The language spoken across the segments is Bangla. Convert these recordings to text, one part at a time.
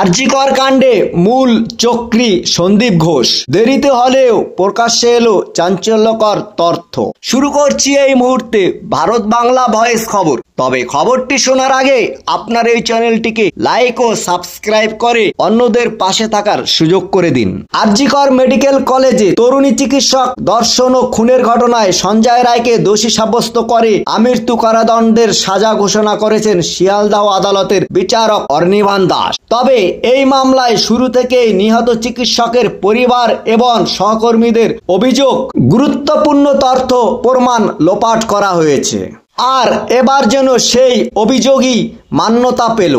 আরজিকর কাণ্ডে মূল চক্রী সন্দীপ ঘোষ। দেরিতে হলেও প্রকাশ্যে এলো চাঞ্চল্যকর তথ্য। শুরু করছি এই মুহূর্তে ভারত বাংলা ভয়েস খবর। তবে খবরটি শোনার আগে আপনার এই চ্যানেলটিকে লাইক ও সাবস্ক্রাইব করে অন্যদের পাশে থাকার সুযোগ করে দিন। আরজিকর মেডিকেল কলেজে তরুণী চিকিৎসক ধর্ষণ ও খুনের ঘটনায় সঞ্জয় রায়কে দোষী সাব্যস্ত করে আমৃত্যু কারাদণ্ডের সাজা ঘোষণা করেছেন শিয়ালদহ আদালতের বিচারক অর্নিভান দাস। তবে এই মামলায় শুরু থেকেই নিহত চিকিৎসকের পরিবার এবং সহকর্মীদের অভিযোগ, গুরুত্বপূর্ণ তথ্য প্রমাণ লোপাট করা হয়েছে। আর এবার যেন সেই অভিযোগই মান্যতা পেল।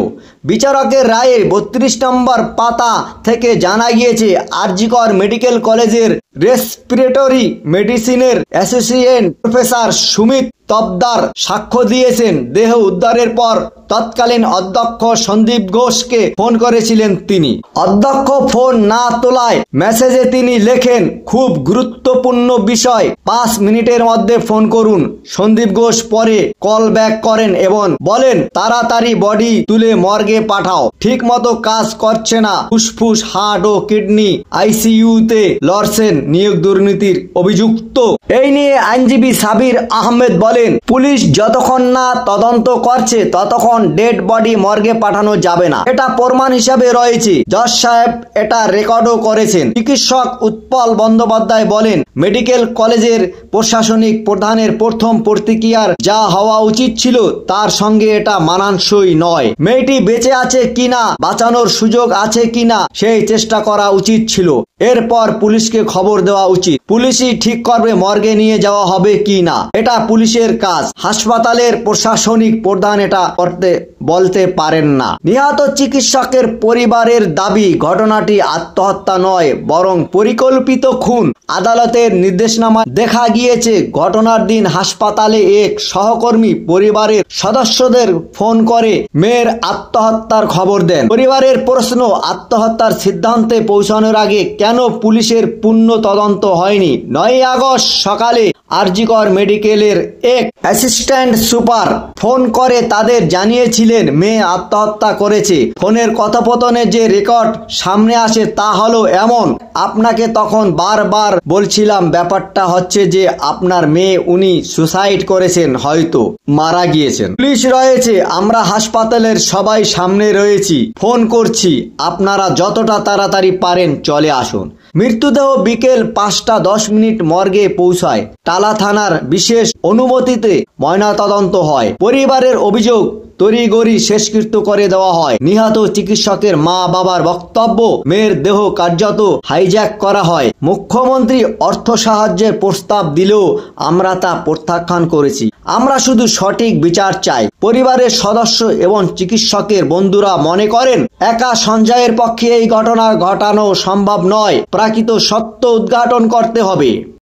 বিচারকের রায়ে 32 নম্বর পাতা থেকে জানা গিয়েছে, আরজিকর মেডিকেল কলেজের রেসপিরেটরি মেডিসিনের অ্যাসোসিয়েট প্রফেসর সুমিত তপদার সাক্ষ্য দিয়েছেন। দেহ উদ্ধারের পর তৎকালীন অধ্যক্ষ সন্দীপ ঘোষকে ফোন করেছিলেন তিনি। অধ্যক্ষ ফোন না তোলায় মেসেজে তিনি লেখেন, খুব গুরুত্বপূর্ণ বিষয়, 5 মিনিটের মধ্যে ফোন করুন। সন্দীপ ঘোষ পরে কল ব্যাক করেন এবং বলেন, তাড়াতাড়ি বডি তুলে মর্গে পাঠাও, ঠিক মতো কাজ করছে না, ফুসফুস, হার্ট ও কিডনি আইসিইউতে লড়ছেন নিয়োগ দুর্নীতির অভিযুক্ত। এই নিয়ে আইনজীবী সাবির আহমেদ বলেন, পুলিশ যতক্ষণ না তদন্ত করছে ততক্ষণ ডেড বডি মর্গে পাঠানো যাবে না, এটা প্রমাণ হিসাবে রয়েছে। জজ সাহেব এটা রেকর্ডও করেছেন। চিকিৎসক উৎপল বন্দ্যোপাধ্যায় বলেন, মেডিকেল কলেজের প্রশাসনিক প্রধানের প্রথম প্রতিক্রিয়ার যা হওয়া উচিত ছিল তার সঙ্গে এটা মানানসই নয়। মেয়েটি বেঁচে আছে কিনা, বাঁচানোর সুযোগ আছে কিনা সেই চেষ্টা করা উচিত ছিল। এরপর পুলিশকে খবর দেওয়া উচিত। পুলিশই ঠিক করবে মর্গে নিয়ে যাওয়া হবে কি না, এটা পুলিশের কাজ। হাসপাতালের প্রশাসনিক প্রধান এটা করতে বলতে পারেন না। নিহত চিকিৎসকের পরিবারের দাবি, ঘটনাটি আত্মহত্যা নয় বরং পরিকল্পিত খুন। আদালতের নির্দেশনামা দেখা গিয়েছে, ঘটনার দিন হাসপাতালে এক সহকর্মী পরিবারের সদস্যদের ফোন করে মেয়ের আত্মহত্যার খবর দেন। পরিবারের প্রশ্ন, আত্মহত্যার সিদ্ধান্তে পৌঁছানোর আগে কেন পুলিশের পূর্ণ তদন্ত হয়নি? 9 আগস্ট সকালে আরজিকর মেডিকেলের এক অ্যাসিস্ট্যান্ট সুপার ফোন করে তাদের জানিয়েছিলেন মেয়ে আত্মহত্যা করেছে। ফোনের কথোপকথনের যে রেকর্ড সামনে আসে তা হলো এমন, আপনাকে তখন বারবার বলছিলাম ব্যাপারটা হচ্ছে যে আপনার মেয়ে উনি সুসাইড করেছেন, হয়তো মারা গিয়েছেন। পুলিশ রয়েছে, আমরা হাসপাতালের সবাই সামনে রয়েছি, ফোন করছি, আপনারা যতটা তাড়াতাড়ি পারেন চলে আসুন। মৃতদেহ বিকেল 5টা 10 মিনিট মর্গে পৌঁছায়। টালা থানার বিশেষ অনুমতিতে ময়নাতদন্ত হয়। পরিবারের অভিযোগ, তড়িঘড়ি শেষকৃত্য করে দেওয়া হয়। নিহত চিকিৎসকের মা বাবার বক্তব্য, মেয়ের দেহ কার্যত হাইজ্যাক করা হয়। মুখ্যমন্ত্রী অর্থ সাহায্যের প্রস্তাব দিলেও আমরা তা প্রত্যাখ্যান করেছি। আমরা শুধু সঠিক বিচার চাই। পরিবারের সদস্য এবং চিকিৎসকের বন্ধুরা মনে করেন, একা সঞ্জয়ের পক্ষে এই ঘটনা ঘটানো সম্ভব নয়। প্রকৃত সত্য উদ্ঘাটন করতে হবে।